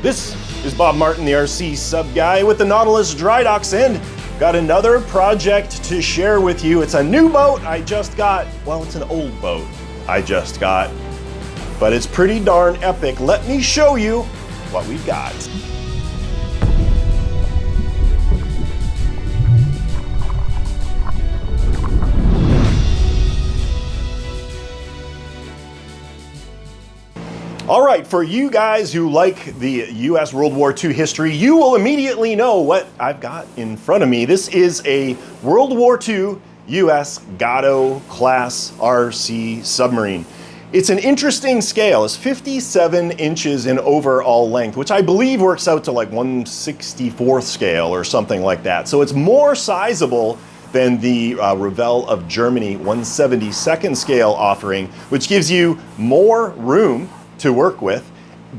This is Bob Martin, the RCSubGuy with the Nautilus Dry Docks, and got another project to share with you. It's a new boat I just got. Well, it's an old boat I just got, but it's pretty darn epic. Let me show you what we've got. All right, for you guys who like the U.S. World War II history, you will immediately know what I've got in front of me. This is a World War II U.S. Gato class RC submarine. It's an interesting scale. It's 57 inches in overall length, which I believe works out to like 1/64th scale or something like that. So it's more sizable than the Revell of Germany 1/72nd scale offering, which gives you more room to work with,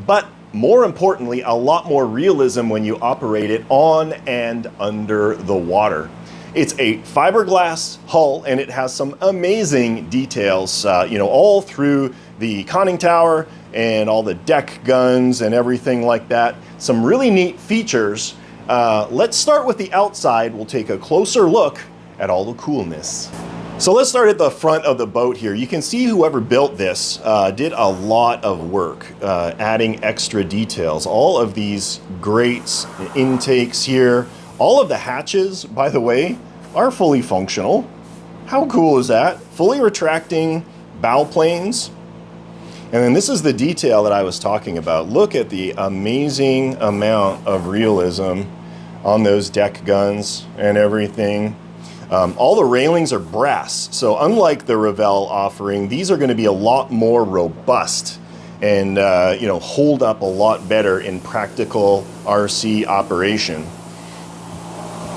but more importantly, a lot more realism when you operate it on and under the water. It's a fiberglass hull, and it has some amazing details, all through the conning tower and all the deck guns and everything like that. Some really neat features. Let's start with the outside. We'll take a closer look at all the coolness. So let's start at the front of the boat here. You can see whoever built this did a lot of work adding extra details. All of these grates, intakes here, all of the hatches, by the way, are fully functional. How cool is that? Fully retracting bow planes. And then this is the detail that I was talking about. Look at the amazing amount of realism on those deck guns and everything. All the railings are brass, so unlike the Revell offering, these are going to be a lot more robust and hold up a lot better in practical RC operation.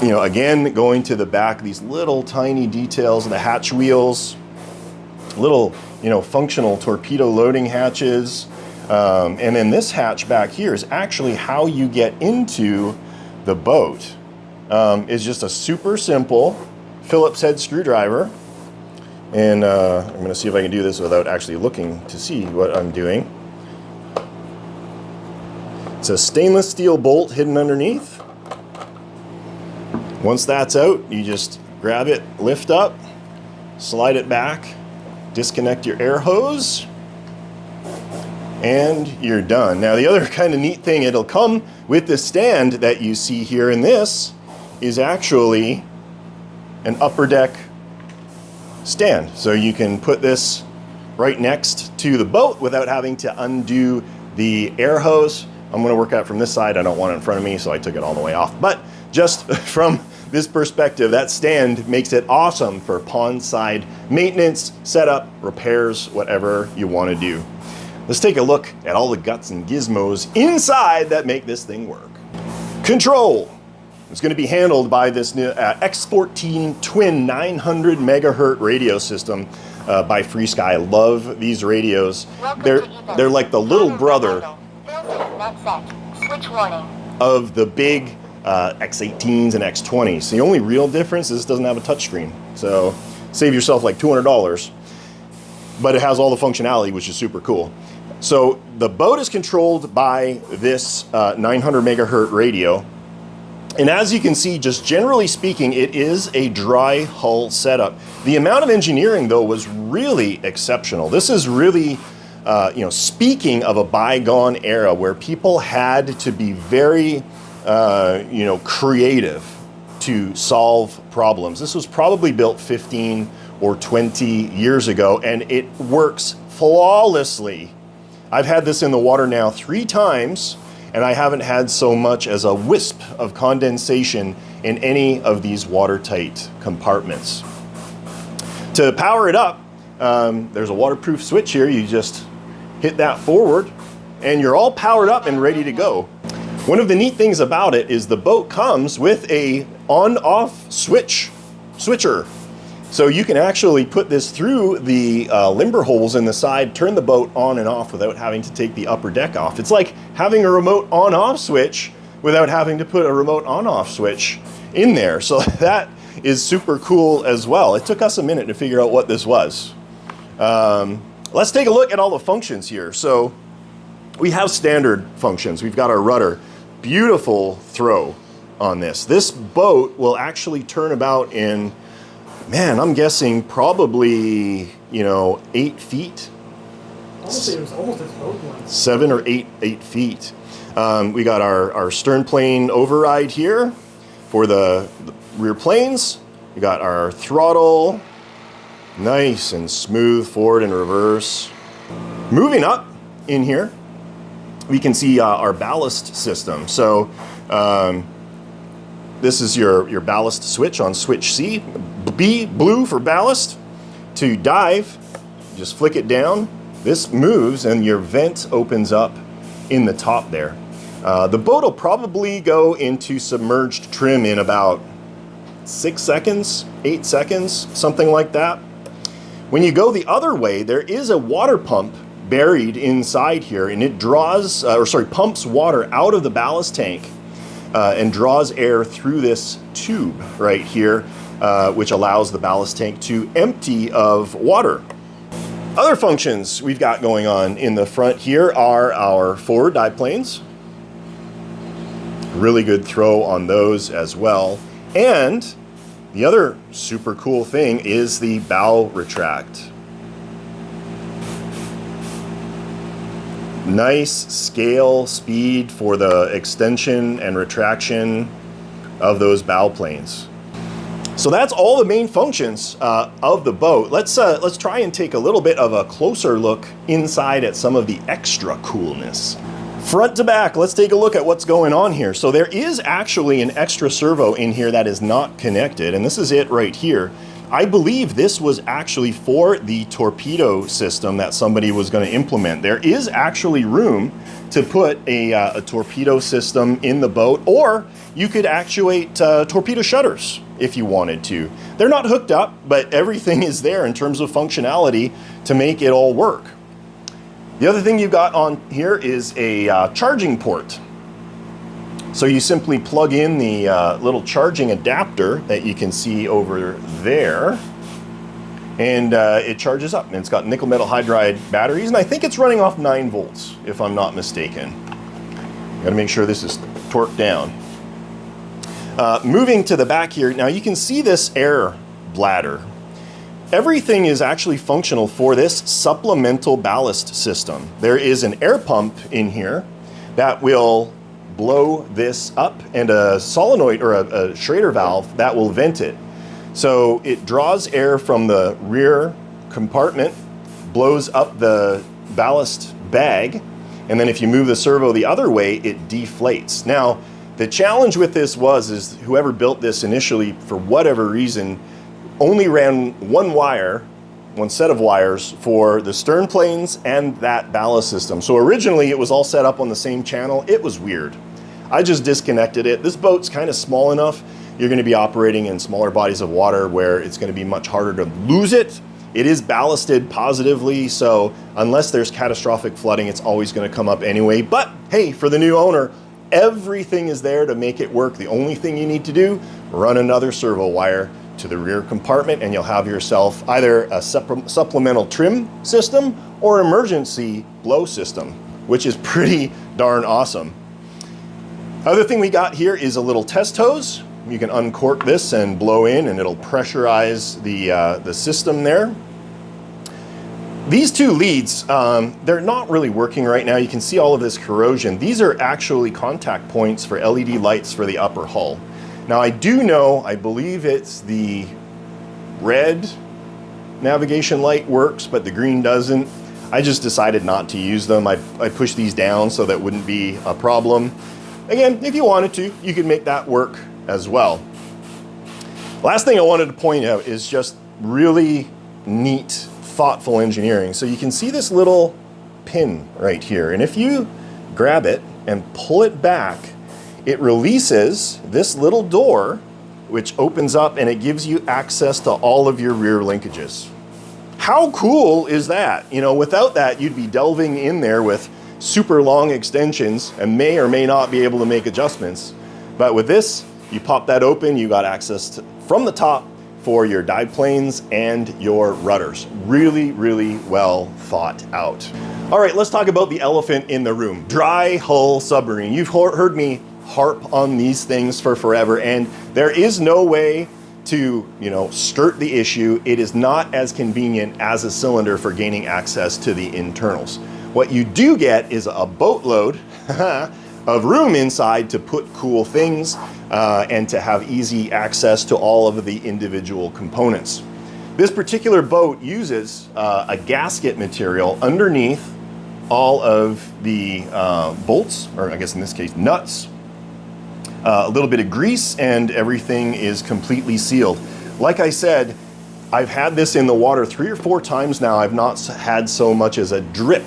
Again, going to the back, these little tiny details of the hatch wheels, little functional torpedo loading hatches, and then this hatch back here is actually how you get into the boat. It's just a super simple Phillips head screwdriver, and I'm going to see if I can do this without actually looking to see what I'm doing. It's a stainless steel bolt hidden underneath. Once that's out, you just grab it, lift up, slide it back, disconnect your air hose, and you're done. Now the other kind of neat thing, it'll come with the stand that you see here, and this is actually an upper deck stand. So you can put this right next to the boat without having to undo the air hose. I'm gonna work out from this side. I don't want it in front of me, so I took it all the way off. But just from this perspective, that stand makes it awesome for pond side maintenance, setup, repairs, whatever you wanna do. Let's take a look at all the guts and gizmos inside that make this thing work. Control. It's going to be handled by this new X14 twin 900 megahertz radio system by FreeSky. I love these radios. They're like the little brother of the big X18s and X20s. The only real difference is this doesn't have a touchscreen. So save yourself like $200, but it has all the functionality, which is super cool. So the boat is controlled by this 900 megahertz radio. And as you can see, just generally speaking, it is a dry hull setup. The amount of engineering, though, was really exceptional. This is really, speaking of a bygone era where people had to be very, creative to solve problems. This was probably built 15 or 20 years ago, and it works flawlessly. I've had this in the water now 3 times, and I haven't had so much as a wisp of condensation in any of these watertight compartments. To power it up, there's a waterproof switch here. You just hit that forward, and you're all powered up and ready to go. One of the neat things about it is the boat comes with a on-off switcher. So you can actually put this through the limber holes in the side, turn the boat on and off without having to take the upper deck off. It's like having a remote on-off switch without having to put a remote on-off switch in there. So that is super cool as well. It took us a minute to figure out what this was. Let's take a look at all the functions here. So We have standard functions. We've got our rudder. Beautiful throw on this. This boat will actually turn about in, man, I'm guessing probably, 8 feet. I want to say it was almost its boat length. 7 or 8 feet. We got our stern plane override here for the rear planes. We got our throttle, nice and smooth forward and reverse. Moving up in here, we can see our ballast system. So this is your ballast switch on switch C. B, blue for ballast. To dive, just flick it down. This moves and your vent opens up in the top there. The boat will probably go into submerged trim in about 6 seconds, 8 seconds, something like that. When you go the other way, there is a water pump buried inside here, and it draws, pumps water out of the ballast tank and draws air through this tube right here, which allows the ballast tank to empty of water. Other functions we've got going on in the front here are our forward dive planes. Really good throw on those as well. And the other super cool thing is the bow retract. Nice scale speed for the extension and retraction of those bow planes. So that's all the main functions of the boat. Let's try and take a little bit of a closer look inside at some of the extra coolness. Front to back, let's take a look at what's going on here. So there is actually an extra servo in here that is not connected, and this is it right here. I believe this was actually for the torpedo system that somebody was going to implement. There is actually room to put a torpedo system in the boat, or you could actuate torpedo shutters if you wanted to. They're not hooked up, but everything is there in terms of functionality to make it all work. The other thing you've got on here is a charging port. So you simply plug in the little charging adapter that you can see over there, and it charges up. And it's got nickel metal hydride batteries, and I think it's running off 9 volts, if I'm not mistaken. Gotta make sure this is torqued down. Moving to the back here, now you can see this air bladder. Everything is actually functional for this supplemental ballast system. There is an air pump in here that will blow this up, and a solenoid or a Schrader valve that will vent it. So it draws air from the rear compartment, blows up the ballast bag, and then if you move the servo the other way, it deflates. Now, the challenge with this is whoever built this initially, for whatever reason, only ran one set of wires for the stern planes and that ballast system. So originally it was all set up on the same channel. It was weird. I just disconnected it. This boat's kind of small enough. You're going to be operating in smaller bodies of water where it's going to be much harder to lose it. It is ballasted positively, so unless there's catastrophic flooding, it's always going to come up anyway. But hey, for the new owner, everything is there to make it work. The only thing you need to do, run another servo wire to the rear compartment, and you'll have yourself either a supplemental trim system or emergency blow system, which is pretty darn awesome. Other thing we got here is a little test hose. You can uncork this and blow in, and it'll pressurize the system there. These two leads, they're not really working right now. You can see all of this corrosion. These are actually contact points for LED lights for the upper hull. Now I do know, I believe it's the red navigation light works, but the green doesn't. I just decided not to use them. I pushed these down so that wouldn't be a problem. Again, if you wanted to, you could make that work as well. Last thing I wanted to point out is just really neat, thoughtful engineering. So you can see this little pin right here, and if you grab it and pull it back, it releases this little door, which opens up and it gives you access to all of your rear linkages. How cool is that? Without that, you'd be delving in there with super long extensions and may or may not be able to make adjustments. But with this, you pop that open, you got access from the top for your dive planes and your rudders. Really, really well thought out. All right, let's talk about the elephant in the room. Dry hull submarine. You've heard me harp on these things for forever, and there is no way to, skirt the issue. It is not as convenient as a cylinder for gaining access to the internals. What you do get is a boatload of room inside to put cool things and to have easy access to all of the individual components. This particular boat uses a gasket material underneath all of the bolts, or I guess in this case nuts, a little bit of grease, and everything is completely sealed. Like I said, I've had this in the water 3 or 4 times now. I've not had so much as a drip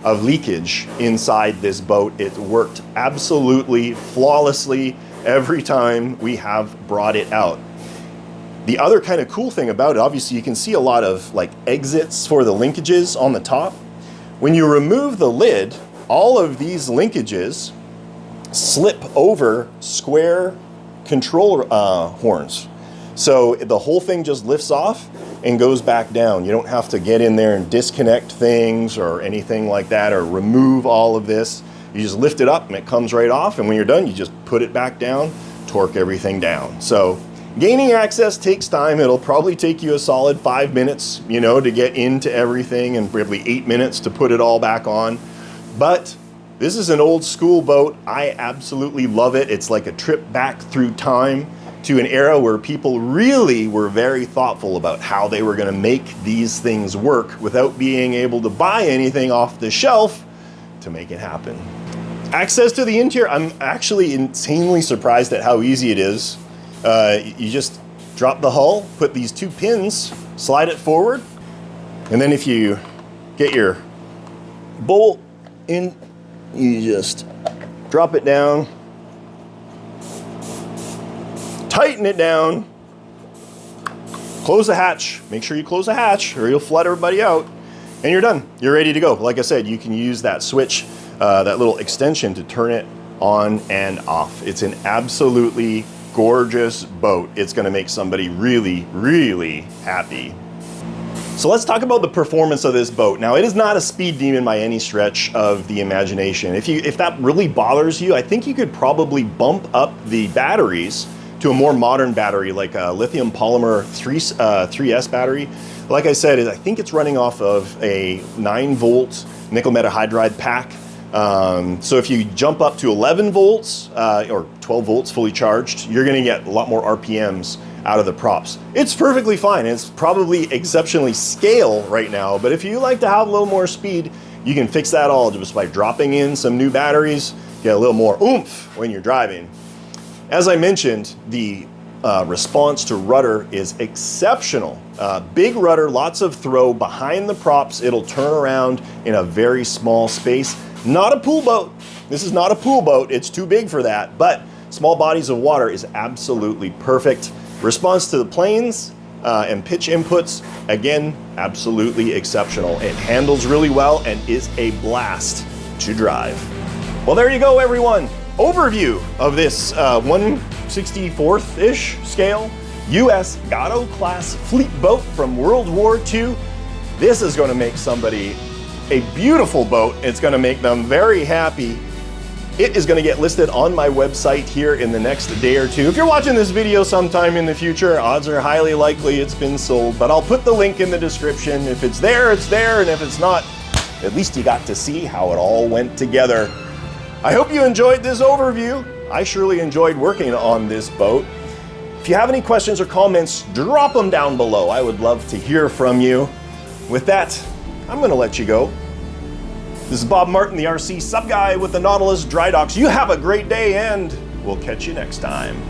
of leakage inside this boat. It worked absolutely flawlessly every time we have brought it out. The other kind of cool thing about it, obviously you can see a lot of like exits for the linkages on the top. When you remove the lid, all of these linkages slip over square control horns. So the whole thing just lifts off and goes back down. You don't have to get in there and disconnect things or anything like that, or remove all of this. You just lift it up and it comes right off, and when you're done, you just put it back down, torque everything down. So gaining access takes time. It'll probably take you a solid 5 minutes, to get into everything, and probably 8 minutes to put it all back on. But this is an old school boat. I absolutely love it. It's like a trip back through time to an era where people really were very thoughtful about how they were going to make these things work without being able to buy anything off the shelf to make it happen. Access to the interior, I'm actually insanely surprised at how easy it is. You just drop the hull, put these 2 pins, slide it forward, and then if you get your bolt in, you just drop it down, tighten it down, close the hatch. Make sure you close the hatch or you'll flood everybody out, and you're done. You're ready to go. Like I said, you can use that switch, that little extension, to turn it on and off. It's an absolutely gorgeous boat. It's going to make somebody really, really happy. So let's talk about the performance of this boat. Now, it is not a speed demon by any stretch of the imagination. If that really bothers you, I think you could probably bump up the batteries to a more modern battery, like a lithium polymer 3S battery. Like I said, I think it's running off of a 9-volt nickel metal hydride pack. So if you jump up to 11 volts or 12 volts fully charged, you're going to get a lot more RPMs out of the props. It's perfectly fine. It's probably exceptionally scale right now, but if you like to have a little more speed, you can fix that all just by dropping in some new batteries, get a little more oomph when you're driving. As I mentioned, the response to rudder is exceptional. Big rudder, lots of throw behind the props. It'll turn around in a very small space. Not a pool boat. This is not a pool boat. It's too big for that, but small bodies of water is absolutely perfect. Response to the planes and pitch inputs, again, absolutely exceptional. It handles really well and is a blast to drive. Well, there you go, everyone. Overview of this 1/64th-ish scale US Gato class fleet boat from World War II. This is going to make somebody a beautiful boat. It's going to make them very happy. It is going to get listed on my website here in the next day or two. If you're watching this video sometime in the future, odds are highly likely it's been sold, but I'll put the link in the description. If it's there, it's there, and if it's not, at least you got to see how it all went together. I hope you enjoyed this overview. I surely enjoyed working on this boat. If you have any questions or comments, drop them down below. I would love to hear from you. With that, I'm going to let you go. This is Bob Martin, the RC Sub Guy with the Nautilus Dry Docks. You have a great day, and we'll catch you next time.